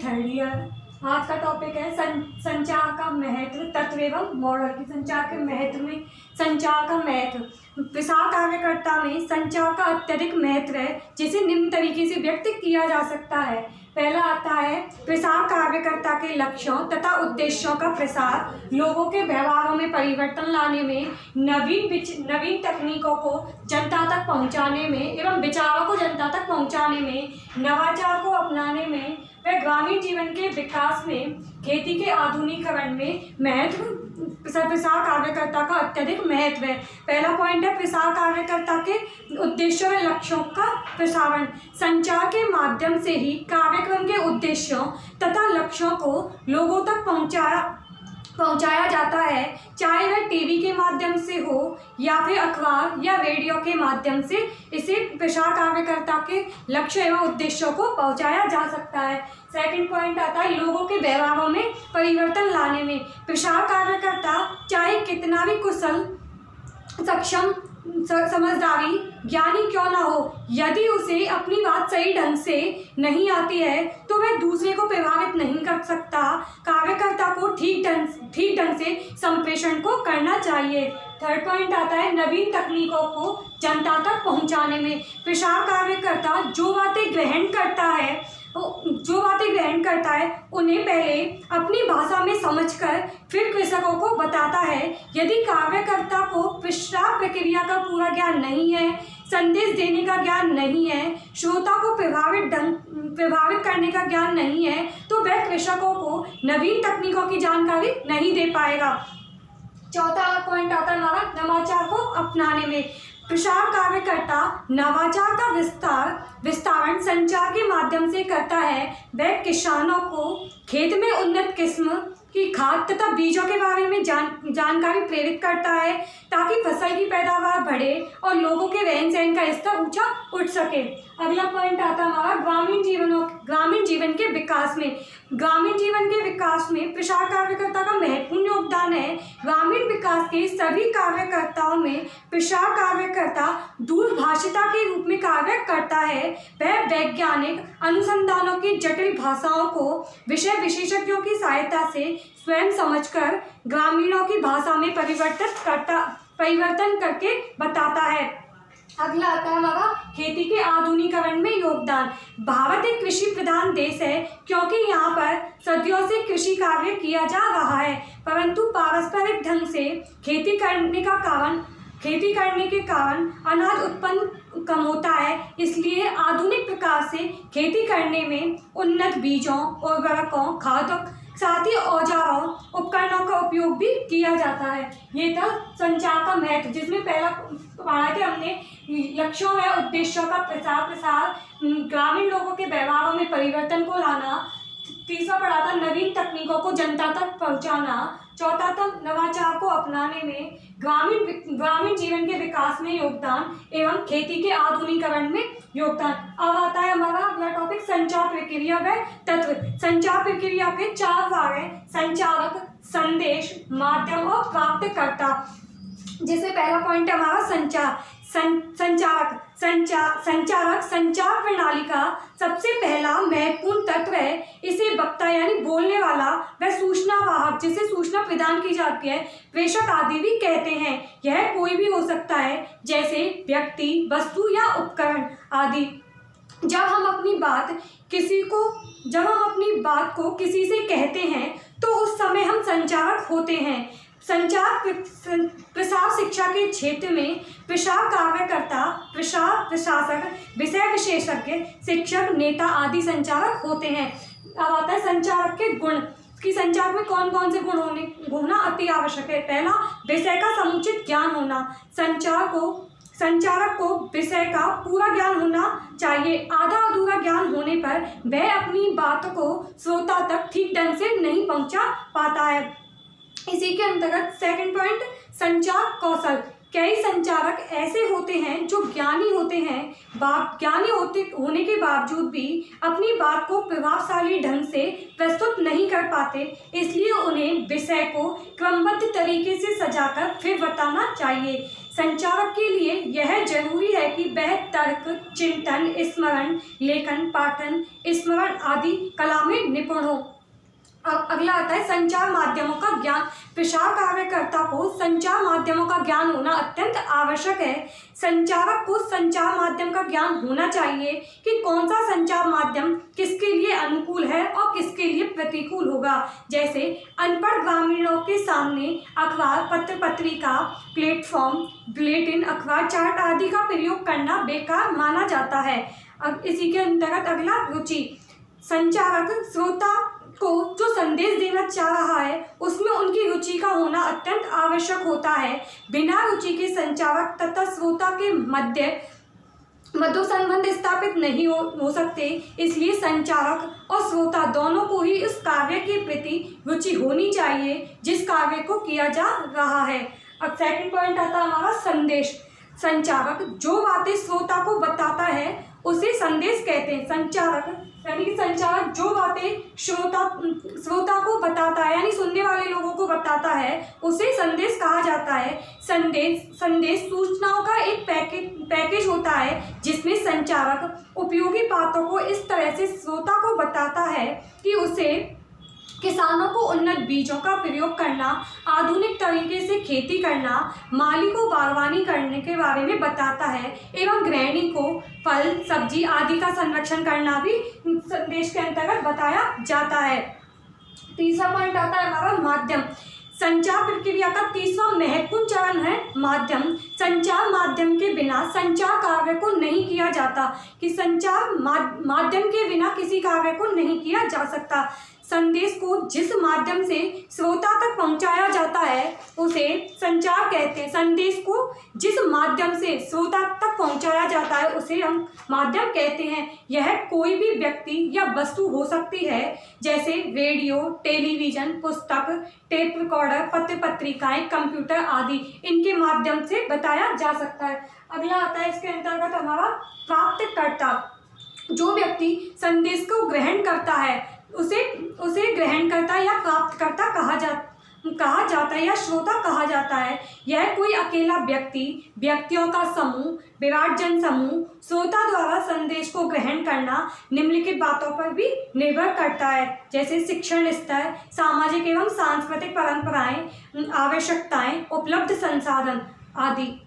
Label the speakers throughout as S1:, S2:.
S1: Third year. आज का topic है संचार का महत्व, तत्व एवं मॉडल की संचार के महत्व में। संचार का महत्व, प्रसार कार्यकर्ता में संचार का अत्यधिक महत्व है, जिसे निम्न तरीके से व्यक्त किया जा सकता है। पहला आता है प्रसार कार्यकर्ता के लक्ष्यों तथा उद्देश्यों का प्रसार, लोगों के व्यवहारों में परिवर्तन लाने में, नवीन तकनीकों को जनता तक पहुंचाने में एवं विचारों को जनता तक पहुंचाने में, नवाचार को अपनाने में व ग्रामीण जीवन के विकास में, खेती के आधुनिकीकरण में महत्व प्रसार कार्यकर्ता का अत्यधिक महत्व है। पहला पॉइंट है प्रसार कार्यकर्ता के उद्देश्यों व लक्ष्यों का प्रसारण। संचार के माध्यम से ही कार्यक्रम के उद्देश्यों तथा लक्ष्यों को लोगों तक पहुंचाया जाता है, चाहे वह टीवी के माध्यम से हो या फिर अखबार या रेडियो के माध्यम से। इसे प्रसार कार्यकर्ता के लक्ष्य एवं उद्देश्यों को पहुंचाया जा सकता है। सेकंड पॉइंट आता है लोगों के व्यवहारों में परिवर्तन लाने में। प्रसार कार्यकर्ता चाहे कितना भी कुशल, सक्षम, समझदारी, ज्ञानी क्यों ना हो, यदि उसे अपनी बात सही ढंग से नहीं आती है तो वह दूसरे को प्रभावित नहीं कर सकता। कार्यकर्ता को ठीक ढंग से संप्रेषण को करना चाहिए। थर्ड पॉइंट आता है नवीन तकनीकों को जनता तक पहुंचाने में। प्रसार कार्यकर्ता जो बातें ग्रहण करता है उन्हें पहले अपनी भाषा में समझकर फिर कृषकों को बताता है। यदि कार्यकर्ता को प्रसार प्रक्रिया का पूरा ज्ञान नहीं है, संदेश देने का ज्ञान नहीं है, श्रोता को प्रभावित करने का ज्ञान नहीं है, तो वह कृषकों को नवीन तकनीकों की जानकारी नहीं दे पाएगा। चौथा पॉइंट आता है नवाचार को अपनाने में। प्रसार कार्यकर्ता नवाचार का विस्तारण संचार के माध्यम से करता है। वह किसानों को खेत में उन्नत किस्म की खाद तथा बीजों के बारे में जानकारी प्रेरित करता है, ताकि फसल की पैदावार बढ़े और लोगों के रहन सहन का स्तर ऊंचा उठ सके। अगला पॉइंट आता है हमारा ग्रामीण जीवन के विकास में। ग्रामीण जीवन के विकास में प्रसार कार्यकर्ता का महत्वपूर्ण योगदान है। ग्रामीण विकास के सभी कार्यकर्ताओं में प्रसार कार्यकर्ता दूरभाषिता के रूप में कार्य करता है। वह वैज्ञानिक अनुसंधानों की जटिल भाषाओं को विषय विशेषज्ञों की सहायता से स्वयं समझकर ग्रामीणों की भाषा में परिवर्तन करके बताता है। अगला आता है हमारा खेती के आधुनिकीकरण में योगदान। भारत एक कृषि प्रधान देश है, क्योंकि यहाँ पर सदियों से कृषि कार्य किया जा रहा है, परंतु पारंपरिक ढंग से खेती करने के कारण अनाज उत्पन्न कम होता है। इसलिए आधुनिक प्रकार से खेती करने में उन्नत बीजों, उर्वरकों, खादों, साथ ही औजारों, उपकरणों का उपयोग भी किया जाता है। ये था संचार का महत्व, जिसमें पहला पढ़ा थे हमने लक्ष्यों व उद्देश्यों का प्रसार, ग्रामीण लोगों के व्यवहारों में परिवर्तन को लाना। तीसरा पढ़ा था नवीन तकनीकों को जनता तक पहुंचाना। चौथा था नवाचार को अपनाने में, ग्रामीण जीवन के विकास में योगदान एवं खेती के आधुनिकीकरण में योगदान। अब आता है हमारा अगला टॉपिक संचार प्रक्रिया व तत्व। संचार प्रक्रिया के 4 भाग हैं: संचारक, संदेश, माध्यम और प्राप्तकर्ता। जिससे पहला पॉइंट है हमारा संचारक। संचार प्रणाली का सबसे पहला महत्वपूर्ण तत्व है। इसे वक्ता यानी बोलने वाला व सूचना वाहक, जिसे सूचना प्रदान की जाती है, प्रेषक आदि भी कहते हैं। यह कोई भी हो सकता है, जैसे व्यक्ति, वस्तु या उपकरण आदि। जब हम अपनी बात को किसी से कहते हैं तो उस समय हम संचारक होते हैं। संचार प्रसार शिक्षा के क्षेत्र में प्रसार कार्यकर्ता, प्रसार प्रशासक, विषय विशेषज्ञ, शिक्षक, नेता आदि संचारक होते हैं। अब आता है संचारक के गुण कि संचार में कौन कौन से गुण होना अति आवश्यक है। पहला, विषय का समुचित ज्ञान होना। संचारक को विषय का पूरा ज्ञान होना चाहिए। आधा अधूरा ज्ञान होने पर वह अपनी बात को श्रोता तक ठीक ढंग से नहीं पहुंचा पाता है। इसी के अंतर्गत सेकंड पॉइंट, संचार कौशल। कई संचारक ऐसे होते हैं जो ज्ञानी होने के बावजूद भी अपनी बात को प्रभावशाली ढंग से प्रस्तुत नहीं कर पाते, इसलिए उन्हें विषय को क्रमबद्ध तरीके से सजाकर फिर बताना चाहिए। संचारक के लिए यह जरूरी है कि वह तर्क, चिंतन, स्मरण, लेखन, पाठन, स्मरण आदि कला में निपुण हो। अब अगला आता है संचार माध्यमों का ज्ञान। प्रसार कार्यकर्ता को संचार माध्यमों का ज्ञान होना अत्यंत आवश्यक है। संचारक को संचार माध्यम का ज्ञान होना चाहिए कि कौन सा संचार माध्यम किसके लिए अनुकूल है और किसके लिए प्रतिकूल होगा। जैसे अनपढ़ ग्रामीणों के सामने अखबार, पत्र पत्रिका, प्लेटफॉर्म, बुलेटिन, अखबार चार्ट आदि का प्रयोग करना बेकार माना जाता है। अब इसी के अंतर्गत अगला रुचि। संचारक श्रोता को जो संदेश देना चाह रहा है उसमें उनकी रुचि का होना अत्यंत आवश्यक होता है। बिना रुचि के संचारक तथा श्रोता के मध्य संबंध स्थापित नहीं हो सकते। इसलिए संचारक और श्रोता दोनों को ही उस कार्य के प्रति रुचि होनी चाहिए जिस कार्य को किया जा रहा है। अब सेकंड पॉइंट आता है हमारा संदेश। संचारक जो बातें श्रोता को बताता है उसे संदेश कहते हैं। संचारक यानी कि संचारक जो बातें श्रोता को बताता है यानी सुनने वाले लोगों को बताता है उसे संदेश कहा जाता है। संदेश सूचनाओं का एक पैकेज होता है जिसमें संचारक उपयोगी बातों को इस तरह से श्रोता को बताता है कि उसे किसानों को उन्नत बीजों का प्रयोग करना, आधुनिक तरीके से खेती करना, माली को बागवानी करने के बारे में बताता है एवं गृहिणी को फल, सब्जी आदि का संरक्षण करना भी संदेश के अंतर्गत बताया जाता है। तीसरा पॉइंट आता है हमारा माध्यम। संचार प्रक्रिया का तीसरा महत्वपूर्ण चरण है माध्यम। संचार माध्यम के बिना संचार कार्य को नहीं किया जाता कि संचार माध्यम के बिना किसी कार्य को नहीं किया जा सकता। संदेश को जिस माध्यम से श्रोता तक पहुंचाया जाता है उसे संचार कहते हैं। संदेश को जिस माध्यम से श्रोता तक पहुंचाया जाता है उसे हम माध्यम कहते हैं। यह कोई भी व्यक्ति या वस्तु हो सकती है जैसे रेडियो, टेलीविजन, पुस्तक, टेप रिकॉर्डर, पत्र पत्रिकाएं, कंप्यूटर आदि इनके माध्यम से बताया जा सकता है। अगला आता है इसके अंतर्गत हमारा प्राप्तकर्ता। जो व्यक्ति संदेश को ग्रहण करता है उसे ग्रहणकर्ता या प्राप्तकर्ता कहा जाता है या श्रोता कहा जाता है। यह कोई अकेला व्यक्तियों का समूह, विराट जन समूह। श्रोता द्वारा संदेश को ग्रहण करना निम्नलिखित बातों पर भी निर्भर करता है जैसे शिक्षण स्तर, सामाजिक एवं सांस्कृतिक परंपराएं, आवश्यकताएं, उपलब्ध संसाधन आदि।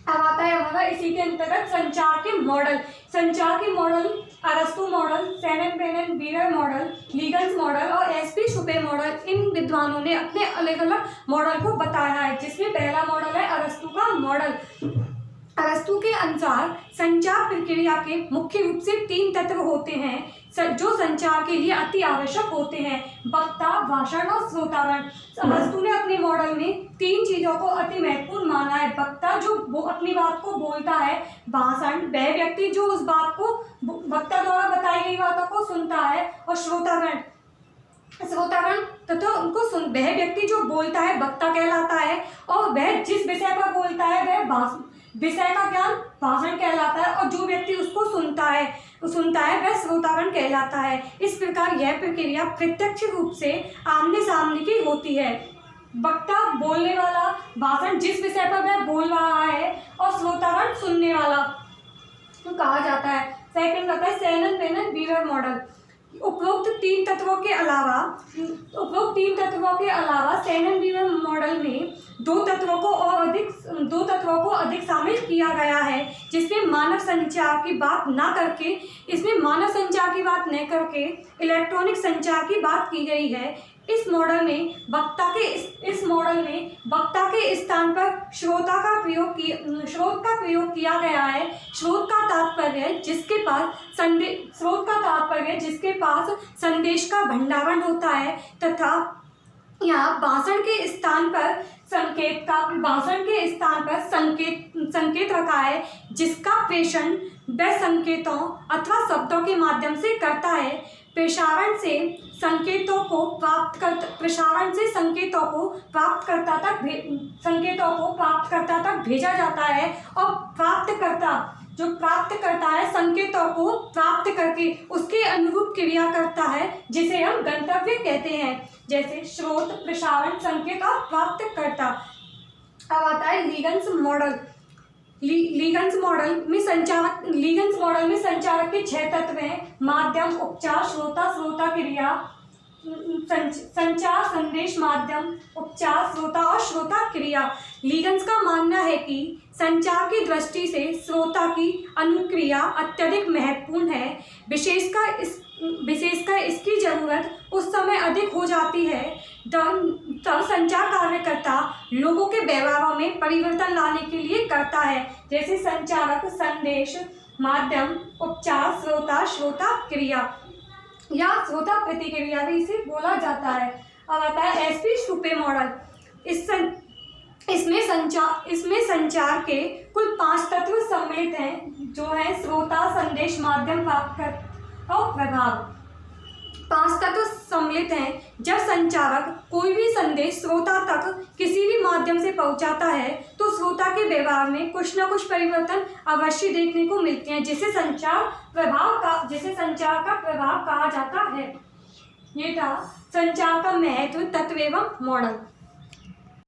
S1: अब आता है हमारा इसी के अंतर्गत संचार के मॉडल। संचार के मॉडल अरस्तु मॉडल, सेनन बेनन बीगर मॉडल, लीगन्स मॉडल और एसपी शुपे मॉडल, इन विद्वानों ने अपने अलग अलग मॉडल को बताया है जिसमें पहला मॉडल है अरस्तु का मॉडल। अरस्तु के अनुसार संचार प्रक्रिया के मुख्य रूप से 3 तत्व होते हैं जो संचार के लिए अति आवश्यक होते हैं: वक्ता, भाषण और श्रोतागण। अरस्तु ने अपने मॉडल में 3 चीजों को अति महत्वपूर्ण माना है। वक्ता जो अपनी बात को बोलता है, भाषण वह व्यक्ति जो उस बात को वक्ता द्वारा बताई गई बातों को सुनता है, और श्रोतागण तथा उनको वह व्यक्ति जो बोलता है वक्ता कहलाता है, और वह जिस विषय पर बोलता है वह विषय का ज्ञान भाषण कहलाता है, और जो व्यक्ति उसको सुनता है वह श्रोतागण कहलाता है। इस प्रकार यह प्रक्रिया प्रत्यक्ष रूप से आमने सामने की होती है। वक्ता बोलने वाला, भाषण जिस विषय पर वह बोल रहा है, और श्रोतागण सुनने वाला कहा जाता है। सेकंड आता है सेनन बेनन बीगर मॉडल। उपरोक्त 3 तत्वों के अलावा सेनन बीगर मॉडल में 2 तत्वों को अधिक शामिल किया गया है जिसमें मानव संचार की बात न करके इलेक्ट्रॉनिक संचार की बात की गई है। इस मॉडल में वक्ता के स्थान पर स्रोत का प्रयोग किया गया है। स्रोत का तात्पर्य जिसके पास संदेश का भंडारण होता है, तथा यहाँ भाषण के स्थान पर संकेत रखा है जिसका प्रेषण वह संकेतों अथवा शब्दों के माध्यम से करता है। प्रसारण से संकेतों को प्राप्तकर्ता तक भेजा जाता है, और प्राप्त करता है संकेतों को प्राप्त करके उसके अनुरूप क्रिया करता है जिसे हम गंतव्य कहते हैं। जैसे स्रोत, प्रसारण, संकेत और प्राप्तकर्ता। अब आता है लीगन्स मॉडल। लीगन्स मॉडल में संचारक के 6 तत्व हैं: माध्यम, उपचार, श्रोता, श्रोता क्रिया, संचार, संदेश, माध्यम, उपचार, श्रोता और श्रोता क्रिया। लीगन्स का मानना है कि संचार की दृष्टि से श्रोता की अनुक्रिया अत्यधिक महत्वपूर्ण है। विशेषकर इसकी जरूरत उस समय अधिक हो जाती है तब संचार कार्यकर्ता लोगों के व्यवहारों में परिवर्तन लाने के लिए करता है, जैसे संचारक, संदेश, माध्यम, उपचार, श्रोता, श्रोता क्रिया या श्रोता प्रतिक्रिया भी इसे बोला जाता है। अब आता है एसपी शुपे मॉडल। इसमें संचार के कुल 5 तत्व सम्मिलित हैं, जो है श्रोता, संदेश, माध्यम, प्राप्तकर्ता और प्रभाव। 5 तत्व सम्मिलित हैं। जब संचारक कोई भी संदेश श्रोता तक किसी भी माध्यम से पहुंचाता है तो श्रोता के व्यवहार में कुछ न कुछ परिवर्तन अवश्य देखने को मिलते हैं, जिसे संचार का प्रभाव कहा जाता है। ये था संचार का महत्व, तत्व एवं मॉडल।